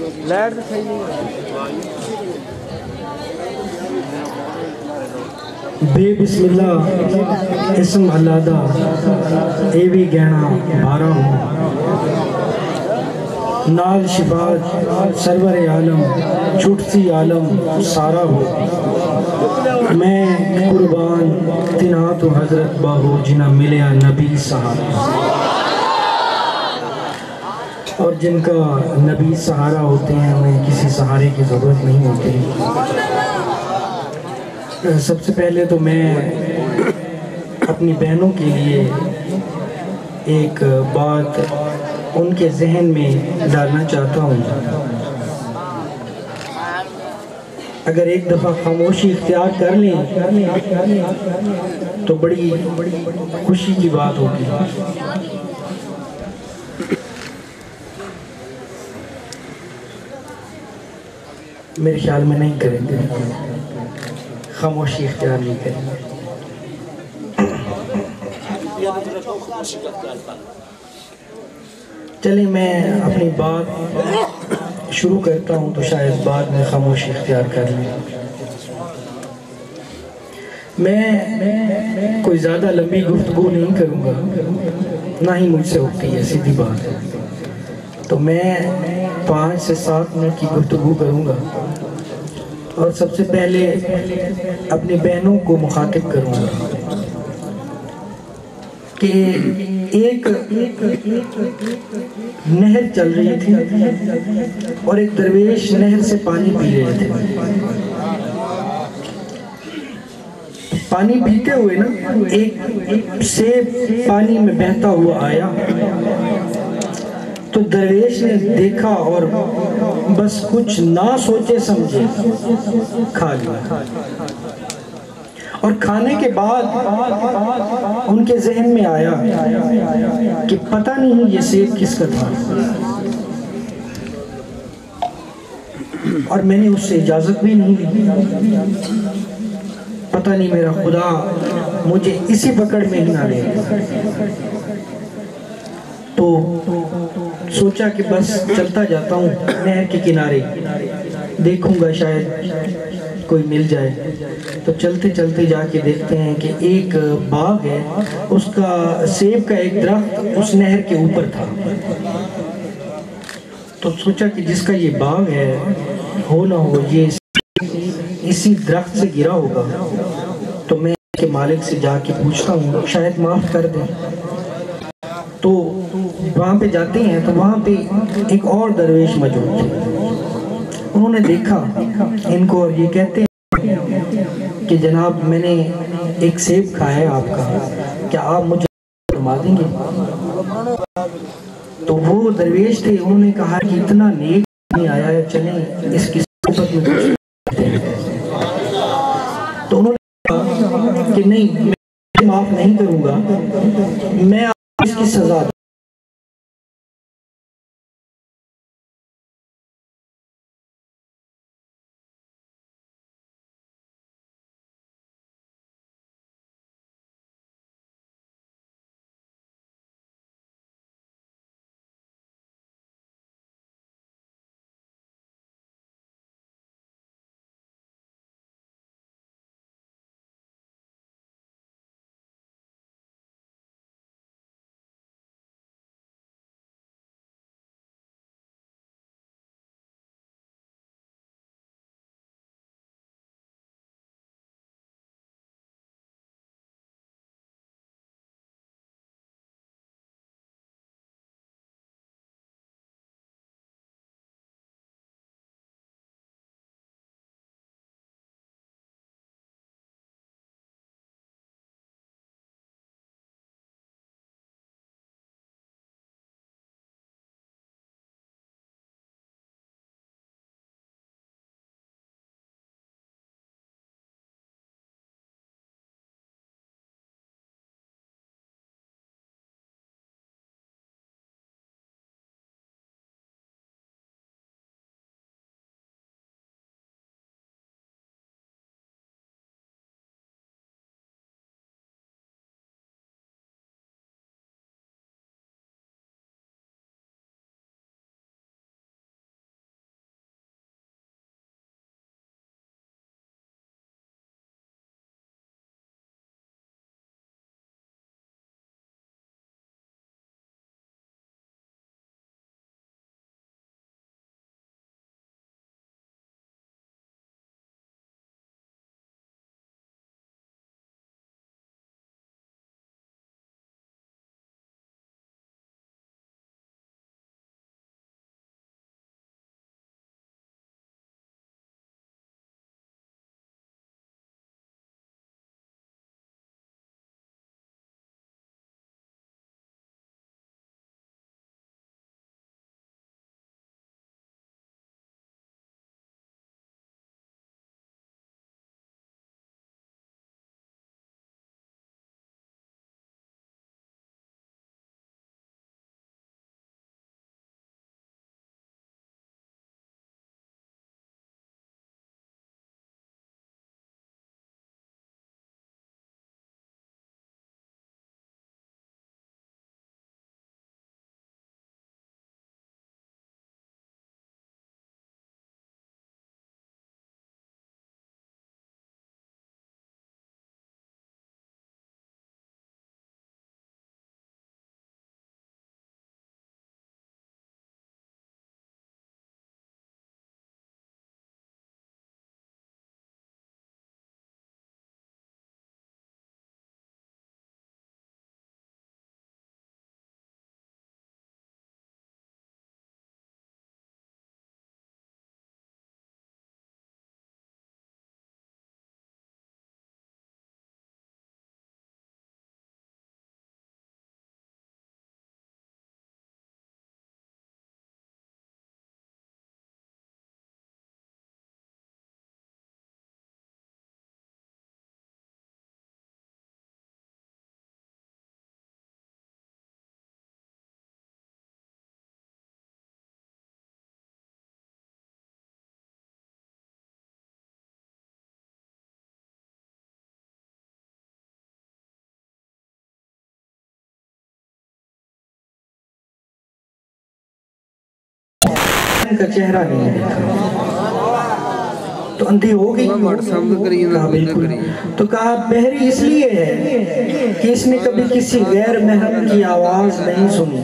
Light تو صحیح نہیں بے بسم اللہ اسم اللہ دا اے بھی گہنا بھارا ہوں نال شفاعت سرور عالم چھٹتی عالم سارا ہو میں قربان تنہا تو حضرت باہو جنہ ملیا نبی سہارا اور جن کا نبی سہارا ہوتے ہیں انہیں کسی سہارے کی ضرورت نہیں ہوتی۔ سب سے پہلے تو میں اپنی بہنوں کے لیے ایک بات ان کے ذہن میں ڈالنا چاہتا ہوں۔ اگر ایک دفعہ خاموشی اختیار کر لیں تو بڑی خوشی کی بات ہوگی۔ میرے خیال میں نہیں کریں گے، خاموشی اختیار نہیں کریں گے۔ چلیں میں اپنی بات شروع کرتا ہوں تو شاید بعد میں خاموشی اختیار کر لیں۔ میں کوئی زیادہ لمبی گفتگو نہیں کروں گا، نہ ہی مجھ سے ہوتی ہے، سیدھی بات ہے۔ تو میں 5 سے 7 منٹ کی گفتگو کروں گا اور سب سے پہلے اپنی بہنوں کو مخاطب کروں گا کہ ایک نہر چل رہی تھی اور ایک درویش نہر سے پانی پی رہے تھے۔ پانی پیتے ہوئے نا ایک سیب پانی میں بہتا ہوا آیا تو درویش نے دیکھا اور بس کچھ نہ سوچے سمجھے کھا لیا، اور کھانے کے بعد ان کے ذہن میں آیا کہ پتہ نہیں یہ سیب کس کا تھا، اور میں نے اس سے اجازت بھی نہیں لی۔ پتہ نہیں میرا خدا مجھے اسی پکڑ میں ہی نہ لے۔ تو سوچا کہ بس چلتا جاتا ہوں نہر کے کنارے، دیکھوں گا شاید کوئی مل جائے۔ تو چلتے چلتے جا کے دیکھتے ہیں کہ ایک باغ ہے، اس کا سیب کا ایک درخت اس نہر کے اوپر تھا۔ تو سوچا کہ جس کا یہ باغ ہے ہو نہ ہو یہ اسی درخت سے گرا ہوگا، تو میں کے مالک سے جا کے پوچھتا ہوں شاید معاف کر دیں۔ تو وہاں پہ جاتے ہیں تو وہاں پہ ایک اور درویش موجود تھے۔ انہوں نے دیکھا ان کو اور یہ کہتے ہیں کہ جناب میں نے ایک سیب کھایا ہے آپ کا، کیا آپ مجھے فرما دیں گے؟ تو وہ درویش تھے، انہوں نے کہا کہ اتنا نیک نہیں آیا ہے، چلیں اس کی صحبت میں کچھ۔ تو انہوں نے کہا کہ نہیں میں معاف نہیں کروں گا، میں آپ کو اس کی سزا محرم کا چہرہ نہیں دیکھا تو اندھی ہو گئی. کہا بالکل. تو کہا بہری اس لیے ہے کہ اس نے کبھی کسی غیر محرم کی آواز نہیں سنی.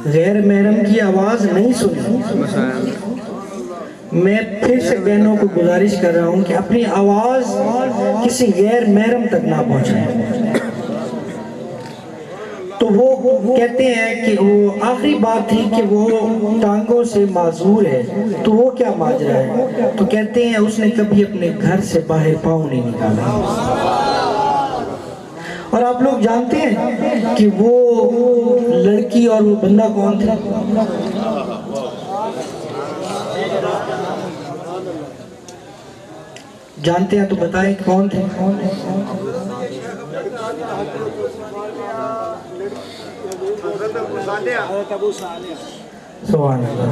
غیر محرم کی آواز نہیں سنی. میں پھر سے بہنوں کو گزارش کر رہا ہوں کہ اپنی آواز کسی غیر محرم تک نہ پہنچائیں. تو وہ کہتے ہیں کہ وہ آخری بات تھی کہ وہ ٹانگوں سے معذور ہے. تو وہ کیا ماجرا ہے؟ تو کہتے ہیں اس نے کبھی اپنے گھر سے باہر پاؤں نہیں نکالا. اور آپ لوگ جانتے ہیں کہ وہ لڑکی اور وہ بندہ کون تھا؟ جانتے ہیں تو بتائیں کون تھے؟ سبحان اللہ.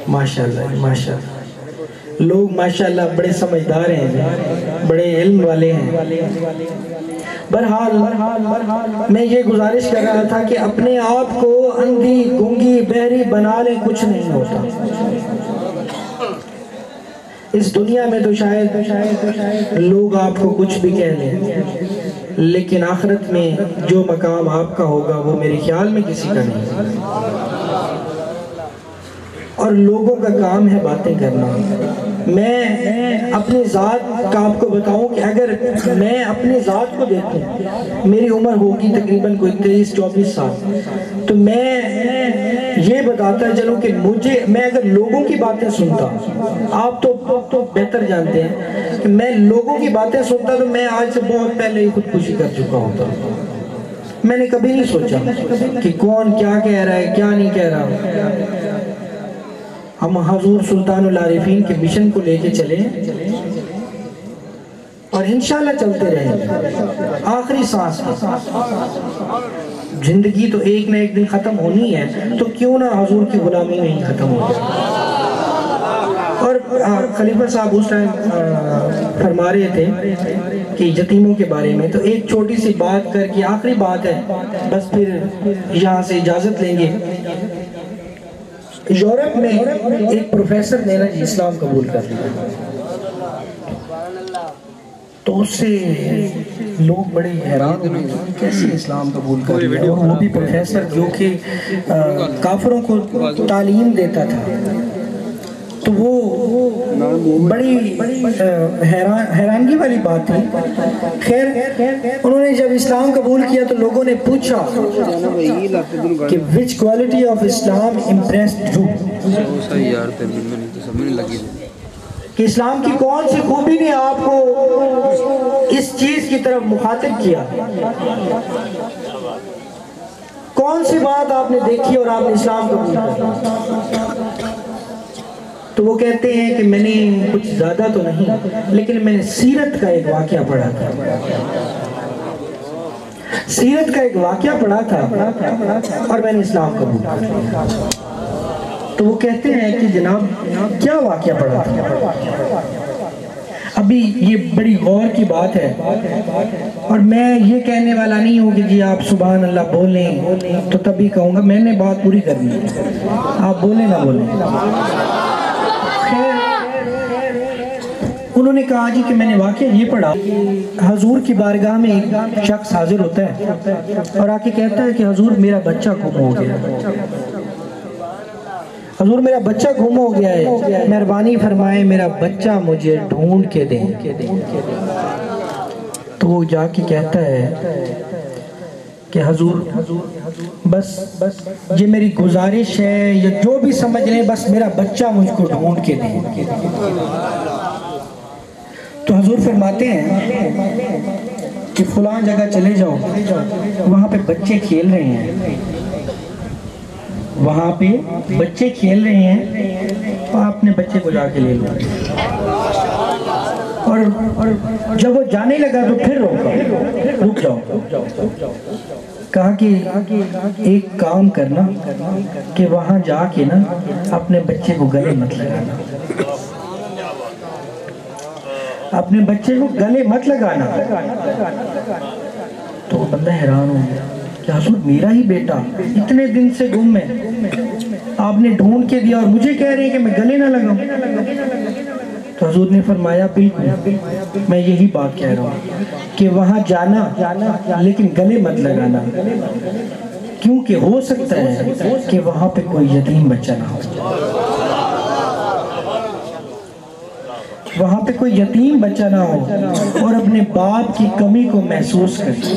ماشاءاللہ ماشاءاللہ. لوگ ماشاءاللہ بڑے سمجھدار ہیں، بڑے علم والے ہیں. بہرحال میں یہ گزارش کر رہا تھا کہ اپنے آپ کو اندھی گونگی بہری بنا لیں، کچھ نہیں ہوتا. اس دنیا میں تو شاید لوگ آپ کو کچھ بھی کہہ لیں، لیکن آخرت میں جو مقام آپ کا ہوگا وہ میرے خیال میں کسی کا نہیں. اور لوگوں کا کام ہے باتیں کرنا. میں اپنی ذات کا آپ کو بتاؤں کہ اگر میں اپنی ذات کو دیکھوں، میری عمر ہوگی تقریباً کوئی 23-24 سال، تو میں یہ بتاتا چلوں کہ میں اگر لوگوں کی باتیں سنتا، آپ تو بہتر جانتے ہیں کہ میں لوگوں کی باتیں سنتا تو میں آج سے بہت پہلے ہی خودکشی کر چکا ہوتا. میں نے کبھی نہیں سوچا کہ کون کیا کہہ رہا ہے کیا نہیں کہہ رہا. ہم حضور سلطان العارفین کے مشن کو لے کے چلیں اور انشاءاللہ چلتے رہیں آخری سانس تک. زندگی تو ایک نہ ایک دن ختم ہونی ہے، تو کیوں نہ حضور کی غلامی میں ہی ختم ہو جائے. اور خلیفہ صاحب اس ٹائم فرما رہے تھے کہ یتیموں کے بارے میں، تو ایک چھوٹی سی بات کر کے آخری بات ہے، بس پھر یہاں سے اجازت لیں گے. یورپ میں ایک پروفیسر نے اسلام قبول کر لیا، تو اس سے لوگ بڑے حیران ہوئے کیسے اسلام قبول کر لیا، اور وہ بھی پروفیسر جو کہ کافروں کو تعلیم دیتا تھا. تو وہ بڑی حیرانگی والی بات تھی. خیر انہوں نے جب اسلام قبول کیا تو لوگوں نے پوچھا کہ which quality of Islam impressed you، کہ اسلام کی کون سی خوبی نے آپ کو اس چیز کی طرف مخاطب کیا، کون سی بات آپ نے دیکھی اور آپ نے اسلام قبول کیا. تو وہ کہتے ہیں کہ میں نے کچھ زیادہ تو نہیں، لیکن میں نے سیرت کا ایک واقعہ پڑھا تھا. سیرت کا ایک واقعہ پڑھا تھا اور میں نے اسلام قبول کیا. تو وہ کہتے ہیں کہ جناب کیا واقعہ پڑھا تھا. ابھی یہ بڑی غور کی بات ہے، اور میں یہ کہنے والا نہیں ہوں کہ جی آپ سبحان اللہ بولیں تو تبھی کہوں گا. میں نے بات پوری کرنی ہے، آپ بولیں نہ بولیں. انہوں نے کہا جی کہ میں نے واقعہ یہ پڑھا، حضور کی بارگاہ میں ایک شخص حاضر ہوتا ہے اور آ کے کہتا ہے کہ حضور میرا بچہ گم ہو گیا، حضور میرا بچہ گم ہو گیا ہے، مہربانی فرمائے میرا بچہ مجھے ڈھونڈ کے دیں. تو وہ جا کے کہتا ہے کہ حضور بس یہ میری گزارش ہے، یا جو بھی سمجھ لیں، بس میرا بچہ مجھ کو ڈھونڈ کے دیں. تو حضور فرماتے ہیں کہ فلاں جگہ چلے جاؤ، وہاں پہ بچے کھیل رہے ہیں، وہاں پہ بچے کھیل رہے ہیں، تو آپ اپنے بچے کو جا کے لے لو. اور جب وہ جانے لگا تو پھر رک جاؤ. کہا کہ ایک کام کرنا کہ وہاں جا کے نا اپنے بچے کو گلے مت لگانا، اپنے بچے کو گلے مت لگانا. تو بندہ حیران ہو گیا کہ حضور میرا ہی بیٹا اتنے دن سے گم ہے، آپ نے ڈھونڈ کے دیا اور مجھے کہہ رہے ہیں کہ میں گلے نہ لگاؤں۔ تو حضور نے فرمایا بالکل میں یہی بات کہہ رہا ہوں کہ وہاں جانا لیکن گلے مت لگانا، کیونکہ ہو سکتا ہے کہ وہاں پہ کوئی یتیم بچہ نہ ہو، وہاں پہ کوئی یتیم بچہ نہ ہو اور اپنے باپ کی کمی کو محسوس کرے۔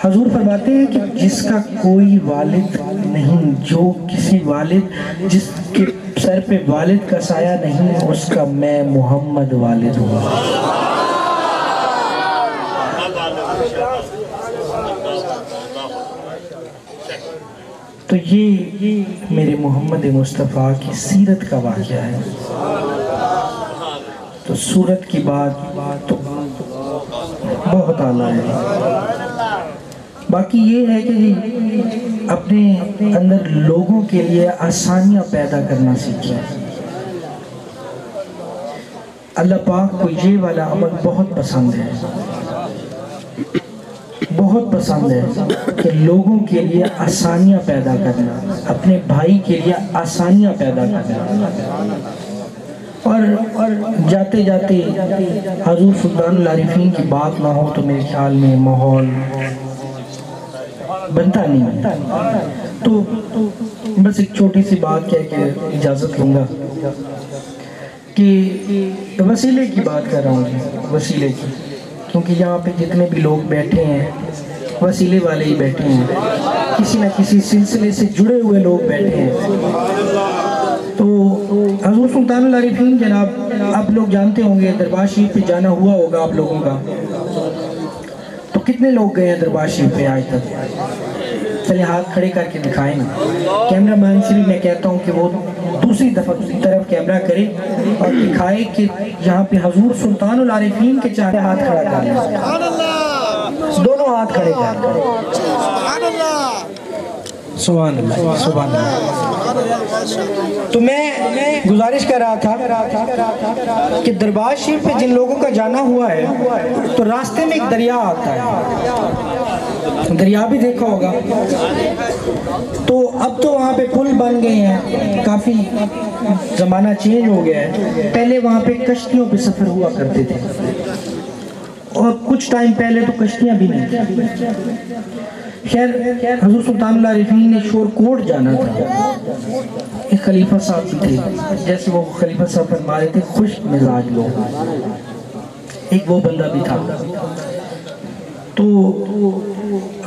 حضور فرماتے ہیں کہ جس کا کوئی والد نہیں، جو کسی والد جس کے سر پہ والد کا سایہ نہیں، اس کا میں محمد والد ہوں۔ تو یہ میرے محمد مصطفیٰ کی سیرت کا واقعہ ہے۔ تو سورت کی بات تو بہت اعلیٰ ہے۔ باقی یہ ہے کہ جی اپنے اندر لوگوں کے لیے آسانیاں پیدا کرنا سیکھیں۔ اللہ پاک کو یہ والا عمل بہت پسند ہے، بہت پسند ہے کہ لوگوں کے لیے آسانیاں پیدا کرنا، اپنے بھائی کے لیے آسانیاں پیدا کرنا۔ اور جاتے جاتے حضور سلطان العارفین کی بات نہ ہو تو میرے خیال میں ماحول بنتا نہیں ہے۔ تو بس ایک چھوٹی سی بات کہہ کے اجازت لوں گا کہ وسیلے کی بات کر رہا ہوں جی، وسیلے کی، کیونکہ یہاں پہ جتنے بھی لوگ بیٹھے ہیں وسیلے والے ہی بیٹھے ہیں، کسی نہ کسی سلسلے سے جڑے ہوئے لوگ بیٹھے ہیں۔ تو حضور سلطان العارفین جناب آپ لوگ جانتے ہوں گے، دربار شریف پہ جانا ہوا ہوگا آپ لوگوں کا، تو کتنے لوگ گئے ہیں دربار شریف پہ آج تک؟ چلے ہاتھ کھڑے کر کے دکھائیں نا۔ کیمرہ مین سے بھی میں کہتا ہوں کہ وہ دوسری طرف کیمرہ کرے اور دکھائے کہ یہاں پہ حضور سلطان العارفین کے چاہے ہاتھ کھڑا کر لیں، دونوں ہاتھ کھڑے کر لیں۔ سبحان اللہ، سبحان اللہ۔ تو میں گزارش کر رہا تھا کہ دربار شریف پہ جن لوگوں کا جانا ہوا ہے تو راستے میں ایک دریا آتا ہے، دریا بھی دیکھا ہوگا۔ تو اب تو وہاں پہ پل بن گئے ہیں، کافی زمانہ چینج ہو گیا ہے۔ پہلے وہاں پہ کشتیوں پہ سفر ہوا کرتے تھے، اور کچھ ٹائم پہلے تو کشتیاں بھی نہیں تھیں۔ خیر حضور سلطان العارفین نے شور کوٹ جانا تھا، ایک خلیفہ صاحب بھی تھے، جیسے وہ خلیفہ صاحب فرما رہے تھے خشک مزاج لوگ، ایک وہ بندہ بھی تھا۔ تو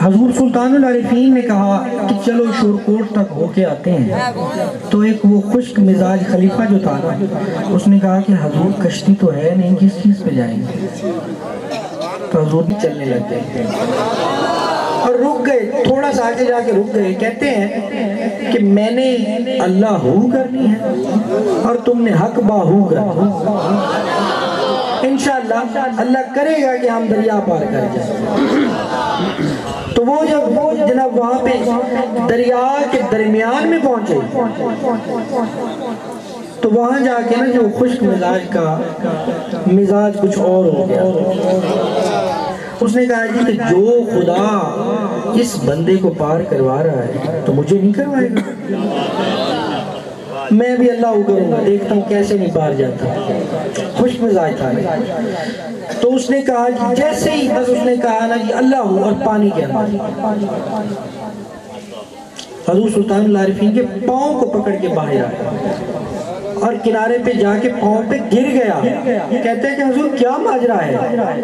حضور سلطان العارفین نے کہا کہ چلو شور کوٹ تک ہو کے آتے ہیں۔ تو ایک وہ خشک مزاج خلیفہ جو تھا نا، اس نے کہا کہ حضور کشتی تو ہے نہیں، کس چیز پہ جائیں گے؟ تو حضور بھی چلنے لگ گئے اور رک گئے، تھوڑا سا آگے جا کے رک گئے۔ کہتے ہیں کہ میں نے اللہ ہو کرنی ہے اور تم نے حق باہو کرنی ہے، انشاءاللہ اللہ کرے گا کہ ہم دریا پار کر جائیں۔ تو وہ جب جناب وہاں پہ دریا کے درمیان میں پہنچے تو وہاں جا کے نا جو خشک مزاج کا مزاج کچھ اور ہو گیا۔ اس نے کہا جی کہ جو خدا اس بندے کو پار کروا رہا ہے تو مجھے نہیں کروائے گا، میں بھی اللہ ہو کروں گا، دیکھتا ہوں کیسے نہیں پار جاتا۔ خوش مزاج تھا۔ تو اس نے کہا کہ جیسے ہی بس اس نے کہا نا کہ اللہ ہو اور پانی کے اندر، حضور سلطان العارفین کے پاؤں کو پکڑ کے باہر آیا اور کنارے پہ جا کے پاؤں پہ گر گیا۔ کہتے ہیں کہ حضور کیا ماجرا ہے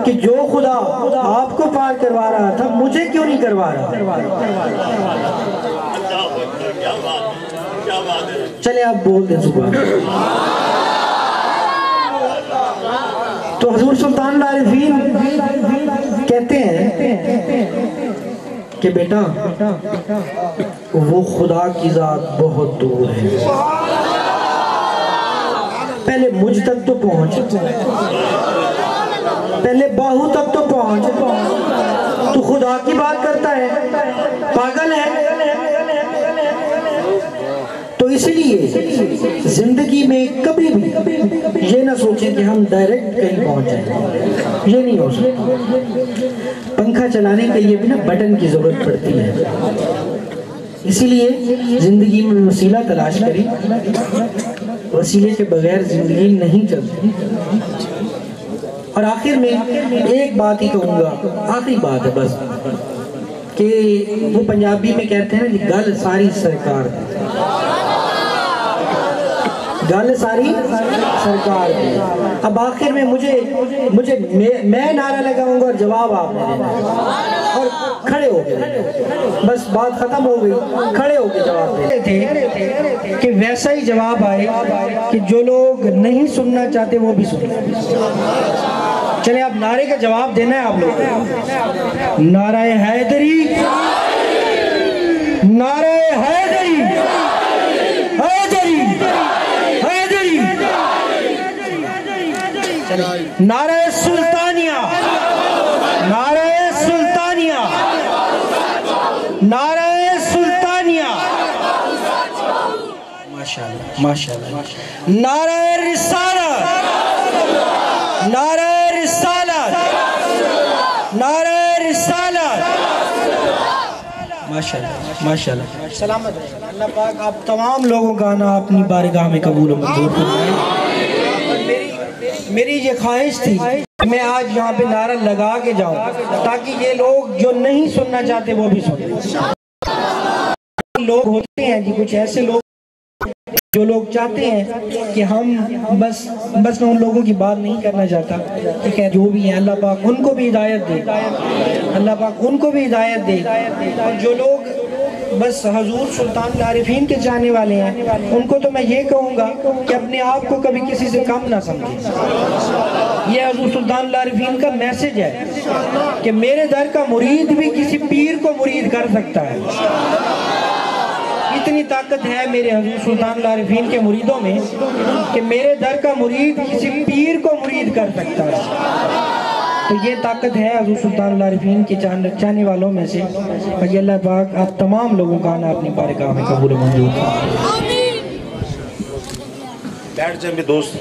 کہ جو خدا آپ کو پار کروا رہا تھا مجھے کیوں نہیں کروا رہا؟ چلے آپ بول دیں سبحان اللہ۔ تو حضور سلطان العارفین کہتے ہیں کہ بیٹا وہ خدا کی ذات بہت دور ہے، پہلے مجھ تک تو پہنچ، پہلے باہو تک تو پہنچ، تو خدا کی بات کرتا ہے، پاگل ہے؟ تو اس لیے زندگی میں کبھی بھی یہ نہ سوچیں کہ ہم ڈائریکٹ کہیں پہنچ جائیں، یہ نہیں ہو سکتا۔ پنکھا چلانے کے لیے بھی نا بٹن کی ضرورت پڑتی ہے، اسی لیے زندگی میں وسیلہ تلاش کریں، وسیلے کے بغیر زندگی نہیں چلتی۔ اور آخر میں ایک بات ہی کہوں گا، آخری بات ہے بس، کہ وہ پنجابی میں کہتے ہیں نا گل ساری سرکار دی، گل ساری سرکار دی۔ اب آخر میں میں نعرہ لگاؤں گا اور جواب آپ نے دینا اور کھڑے ہو گئے، بس بات ختم ہو گئی، کھڑے ہو کے جواب دیتے تھے کہ ویسا ہی جواب آئے کہ جو لوگ نہیں سننا چاہتے وہ بھی سنیں۔ چلیں اب نعرے کا جواب دینا ہے آپ لوگ۔ نعرہ حیدری، نعرہ حیدری، حیدری، حیدری، نعرہ سلطانیہ، نعرہ سلطانیہ، نعرہ سلطانیہ، ماشاءاللہ ماشاءاللہ، نعرہ رسالت، نعرہ رسالت، نعرہ رسالت، ماشاءاللہ ماشاءاللہ۔ سلامت رہے اللہ پاک آپ تمام لوگوں کا آنا اپنی بارگاہ میں قبول و منظور فرمائے۔ میری یہ خواہش تھی کہ میں آج یہاں پہ نعرہ لگا کے جاؤں تاکہ یہ لوگ جو نہیں سننا چاہتے وہ بھی سنیں۔ لوگ ہوتے ہیں جی کچھ ایسے لوگ جو لوگ چاہتے ہیں کہ ہم بس میں ان لوگوں کی بات نہیں کرنا چاہتا، ٹھیک ہے، جو بھی ہیں اللہ پاک ان کو بھی ہدایت دے، اللہ پاک ان کو بھی ہدایت دے، اور جو لوگ بس حضور سلطان العارفین کے جانے والے ہیں ان کو تو میں یہ کہوں گا کہ اپنے آپ کو کبھی کسی سے کم نہ سمجھیں۔ یہ حضور سلطان العارفین کا میسج ہے کہ میرے در کا مرید بھی کسی پیر کو مرید کر سکتا ہے۔ اتنی طاقت ہے میرے حضور سلطان العارفین کے مریدوں میں کہ میرے در کا مرید کسی پیر کو مرید کر سکتا ہے۔ تو یہ طاقت ہے حضور سلطان العارفین کے چاہنے والوں میں سے۔ اور اللہ پاک آپ تمام لوگوں کا آنا اپنی بارگاہ میں قبول و منظور۔ بیٹھ جائیں بھی دوست۔